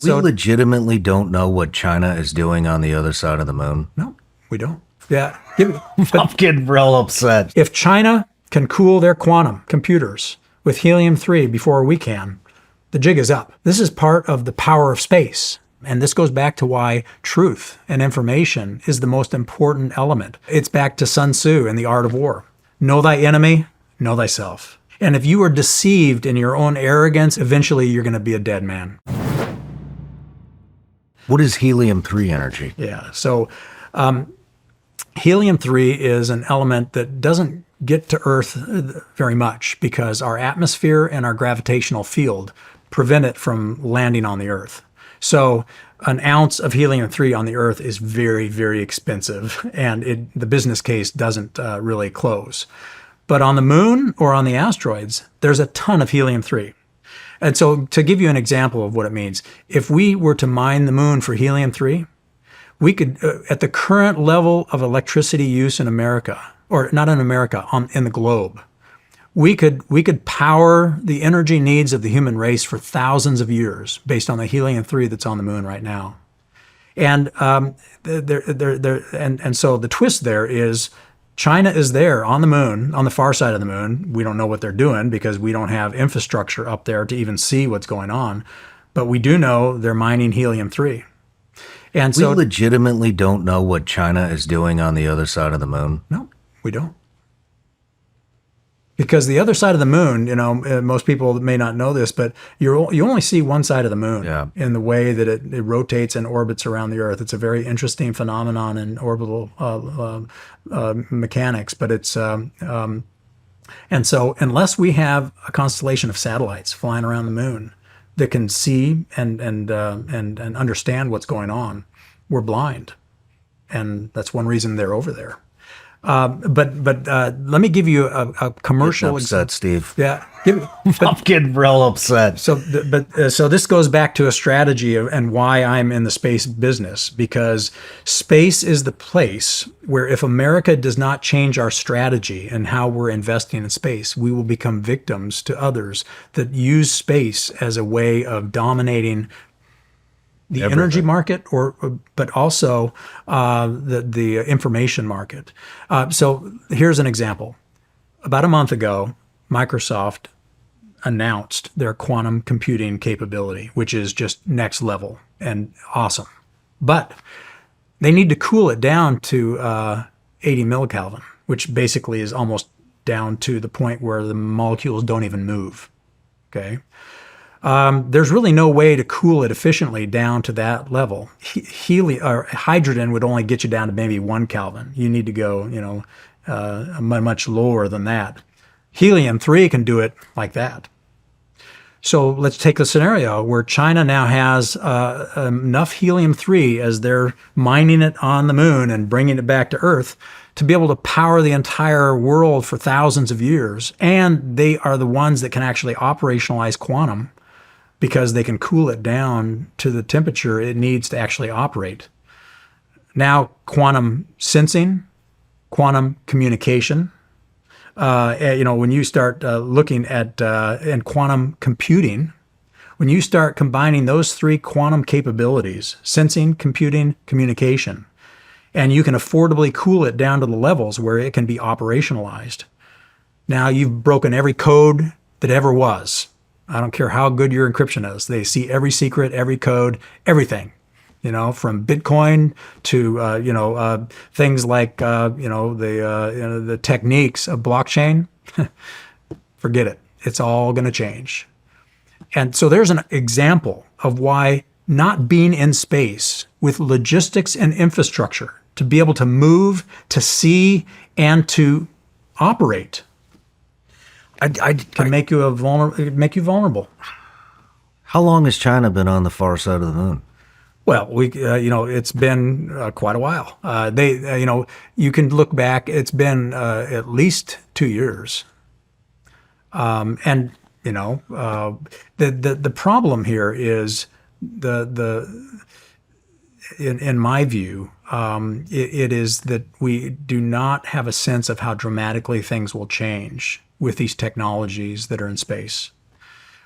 We legitimately don't know what China is doing on the other side of the moon. No, we don't. Yeah. I'm getting real upset. If China can cool their quantum computers with helium-3 before we can, the jig is up. This is part of the power of space. And this goes back to why truth and information is the most important element. It's back to Sun Tzu and the art of war. Know thy enemy, know thyself. And if you are deceived in your own arrogance, eventually you're going to be a dead man. What is helium-3 energy? Yeah, so helium-3 is an element that doesn't get to Earth very much because our atmosphere and our gravitational field prevent it from landing on the Earth. So an ounce of helium-3 on the Earth is very, very expensive, and the business case doesn't really close. But on the moon or on the asteroids, there's a ton of helium-3. And so to give you an example of what it means, if we were to mine the moon for helium-3, we could, at the current level of electricity use in America, or not in America, in the globe, we could power the energy needs of the human race for thousands of years based on the helium-3 that's on the moon right now. And so the twist there is China is there on the moon, on the far side of the moon. We don't know what they're doing because we don't have infrastructure up there to even see what's going on. But we do know they're mining helium-3. And so we legitimately don't know what China is doing on the other side of the moon. No, we don't. Because the other side of the moon, most people may not know this, but you only see one side of the moon in the way that it rotates and orbits around the Earth. It's a very interesting phenomenon in orbital mechanics. But it's and so unless we have a constellation of satellites flying around the moon that can see and understand what's going on, we're blind, and that's one reason they're over there. But let me give you a commercial. Getting upset, Steve. Yeah, I'm getting real upset. So this goes back to a strategy and why I'm in the space business, because space is the place where if America does not change our strategy and how we're investing in space, we will become victims to others that use space as a way of dominating the energy market, but also the information market. So here's an example. About a month ago, Microsoft announced their quantum computing capability, which is just next level and awesome. But they need to cool it down to 80 millikelvin, which basically is almost down to the point where the molecules don't even move. Okay. There's really no way to cool it efficiently down to that level. Hydrogen would only get you down to maybe 1 Kelvin. You need to go, much lower than that. Helium-3 can do it like that. So let's take a scenario where China now has enough helium-3 as they're mining it on the moon and bringing it back to Earth to be able to power the entire world for thousands of years. And they are the ones that can actually operationalize quantum, because they can cool it down to the temperature it needs to actually operate. Now, quantum sensing, quantum communication, when you start looking at and quantum computing, when you start combining those three quantum capabilities, sensing, computing, communication, and you can affordably cool it down to the levels where it can be operationalized. Now you've broken every code that ever was. I don't care how good your encryption is. They see every secret, every code, everything, from Bitcoin to, things like, the techniques of blockchain. Forget it. It's all going to change. And so there's an example of why not being in space with logistics and infrastructure to be able to move, to see, and to operate can make you vulnerable. How long has China been on the far side of the moon? Well, it's been quite a while. You can look back. It's been at least 2 years. The problem here is in my view, it is that we do not have a sense of how dramatically things will change with these technologies that are in space.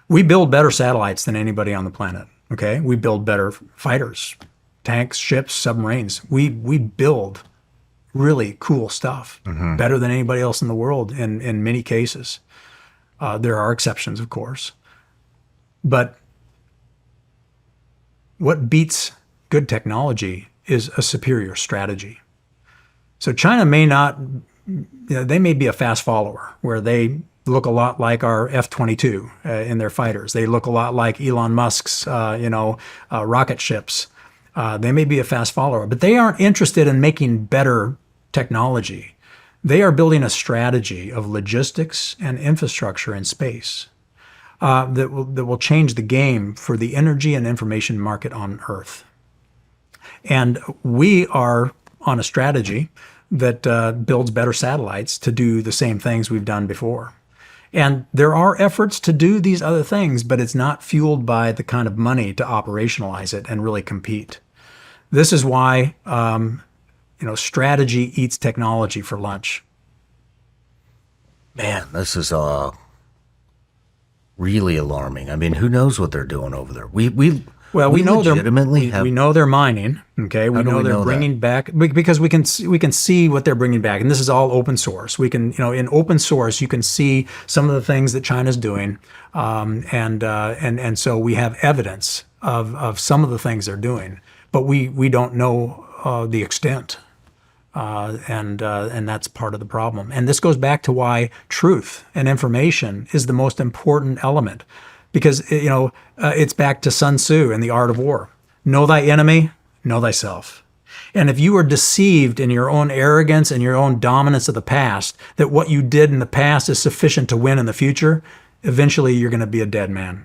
We build better satellites than anybody on the planet. Okay, we build better fighters, tanks, ships, submarines. We build really cool stuff, better than anybody else in the world in many cases. There are exceptions, of course. But what beats good technology is a superior strategy. So China may not, they may be a fast follower where they look a lot like our F-22 in their fighters. They look a lot like Elon Musk's, rocket ships. They may be a fast follower, but they aren't interested in making better technology. They are building a strategy of logistics and infrastructure in space that will change the game for the energy and information market on Earth. And we are on a strategy that builds better satellites to do the same things we've done before. And there are efforts to do these other things, but it's not fueled by the kind of money to operationalize it and really compete. This is why strategy eats technology for lunch. Man, this is really alarming. I mean, who knows what they're doing over there? We know we know they're mining. Okay, we know they're bringing back because we can see what they're bringing back, and this is all open source. We can in open source you can see some of the things that China's doing, and so we have evidence of some of the things they're doing, but we don't know the extent. And that's part of the problem. And this goes back to why truth and information is the most important element, because it's back to Sun Tzu and the art of war. Know thy enemy, know thyself. And if you are deceived in your own arrogance and your own dominance of the past, that what you did in the past is sufficient to win in the future, eventually you're going to be a dead man.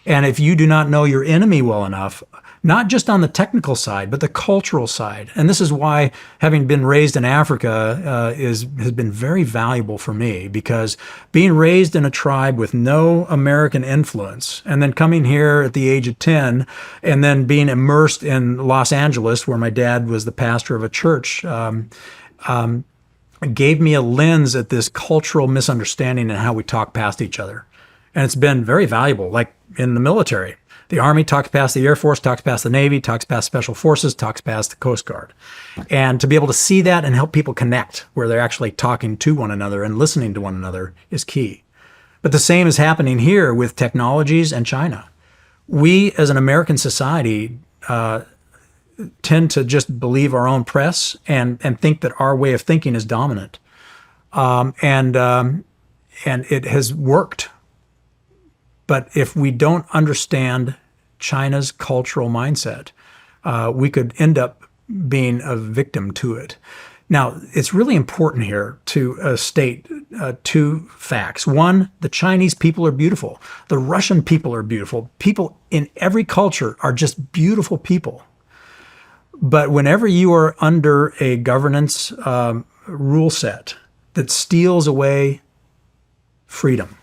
And if you do not know your enemy well enough, not just on the technical side, but the cultural side. And this is why having been raised in Africa has been very valuable for me, because being raised in a tribe with no American influence and then coming here at the age of 10 and then being immersed in Los Angeles, where my dad was the pastor of a church, gave me a lens at this cultural misunderstanding and how we talk past each other. And it's been very valuable, like in the military. The Army talks past the Air Force, talks past the Navy, talks past Special Forces, talks past the Coast Guard. And to be able to see that and help people connect where they're actually talking to one another and listening to one another is key. But the same is happening here with technologies and China. We, as an American society, tend to just believe our own press and think that our way of thinking is dominant. And it has worked. But if we don't understand China's cultural mindset, we could end up being a victim to it. Now, it's really important here to state two facts. One, the Chinese people are beautiful. The Russian people are beautiful. People in every culture are just beautiful people. But whenever you are under a governance rule set that steals away freedom,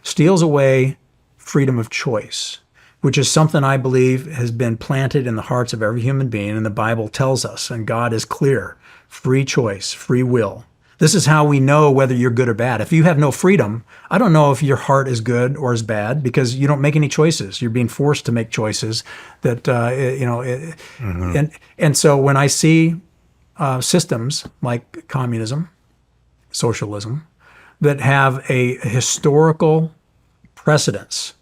steals away freedom of choice, which is something I believe has been planted in the hearts of every human being, and the Bible tells us, and God is clear, free choice, free will. This is how we know whether you're good or bad. If you have no freedom, I don't know if your heart is good or is bad, because you don't make any choices. You're being forced to make choices that, and so when I see systems like communism, socialism, that have a historical precedence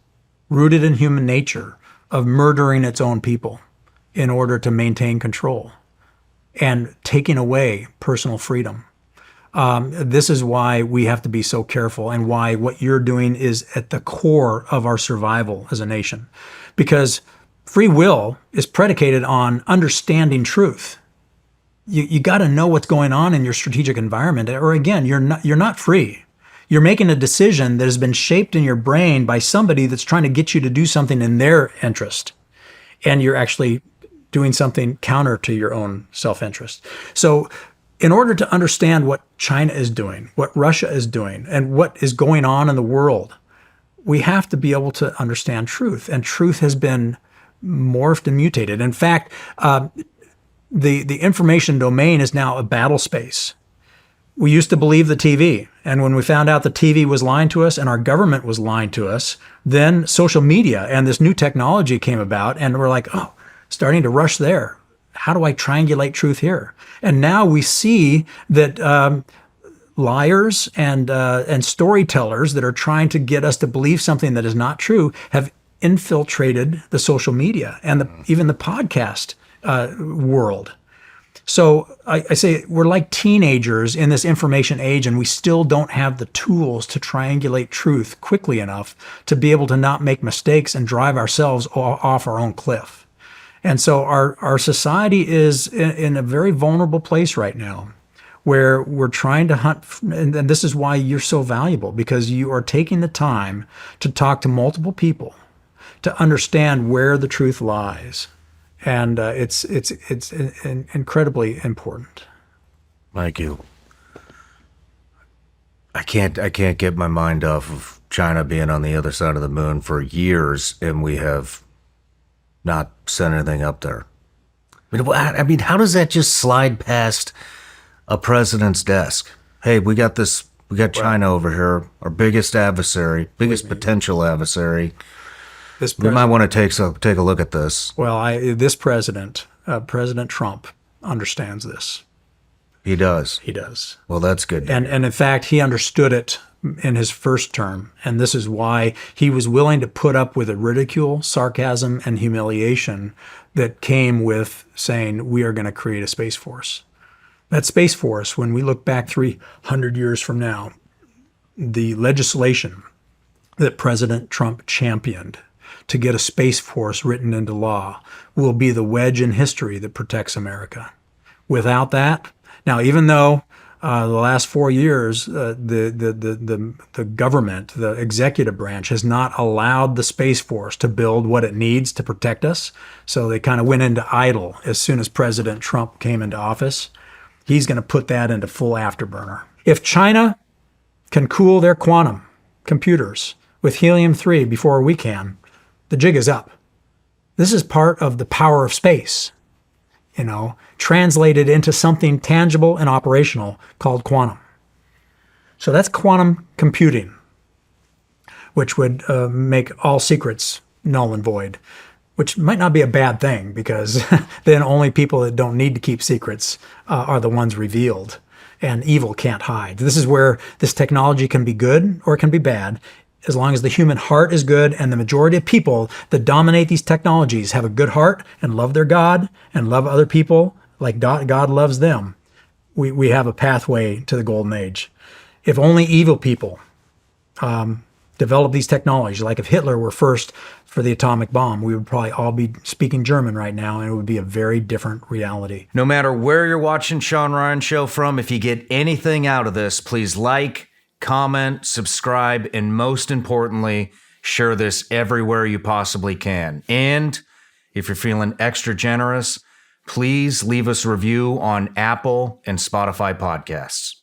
rooted in human nature of murdering its own people in order to maintain control and taking away personal freedom. This is why we have to be so careful, and why what you're doing is at the core of our survival as a nation. Because free will is predicated on understanding truth. You got to know what's going on in your strategic environment, or again, you're not free. You're making a decision that has been shaped in your brain by somebody that's trying to get you to do something in their interest. And you're actually doing something counter to your own self-interest. So in order to understand what China is doing, what Russia is doing, and what is going on in the world, we have to be able to understand truth. And truth has been morphed and mutated. In fact, the information domain is now a battle space. We used to believe the TV. And when we found out the TV was lying to us and our government was lying to us, then social media and this new technology came about, and we're like, oh, starting to rush there. How do I triangulate truth here? And now we see that liars and storytellers that are trying to get us to believe something that is not true have infiltrated the social media and even the podcast world. So I say we're like teenagers in this information age, and we still don't have the tools to triangulate truth quickly enough to be able to not make mistakes and drive ourselves off our own cliff. And so our society is in a very vulnerable place right now, where we're trying to hunt. And this is why you're so valuable, because you are taking the time to talk to multiple people to understand where the truth lies. And it's incredibly important. Thank you. I can't get my mind off of China being on the other side of the moon for years, and we have not sent anything up there. I mean, how does that just slide past a president's desk? Hey, we got China over here, our biggest adversary, biggest potential adversary. We might want to take a look at this. Well, this president, President Trump, understands this. He does. He does. Well, that's good. And in fact, he understood it in his first term. And this is why he was willing to put up with the ridicule, sarcasm, and humiliation that came with saying, we are going to create a Space Force. That Space Force, when we look back 300 years from now, the legislation that President Trump championed to get a Space Force written into law will be the wedge in history that protects America. Without that, now, even though the last 4 years, the government, the executive branch, has not allowed the Space Force to build what it needs to protect us, so they kind of went into idle as soon as President Trump came into office. He's going to put that into full afterburner. If China can cool their quantum computers with helium-3 before we can, the jig is up. This is part of the power of space, translated into something tangible and operational called quantum. So that's quantum computing, which would make all secrets null and void, which might not be a bad thing, because then only people that don't need to keep secrets are the ones revealed, and evil can't hide. This is where this technology can be good or it can be bad, as long as the human heart is good, and the majority of people that dominate these technologies have a good heart and love their God and love other people like God loves them. We have a pathway to the golden age. If only evil people develop these technologies, like if Hitler were first for the atomic bomb, we would probably all be speaking German right now, and it would be a very different reality. No matter where you're watching Shawn Ryan Show from, if you get anything out of this, please like, comment, subscribe, and most importantly, share this everywhere you possibly can. And if you're feeling extra generous, please leave us a review on Apple and Spotify podcasts.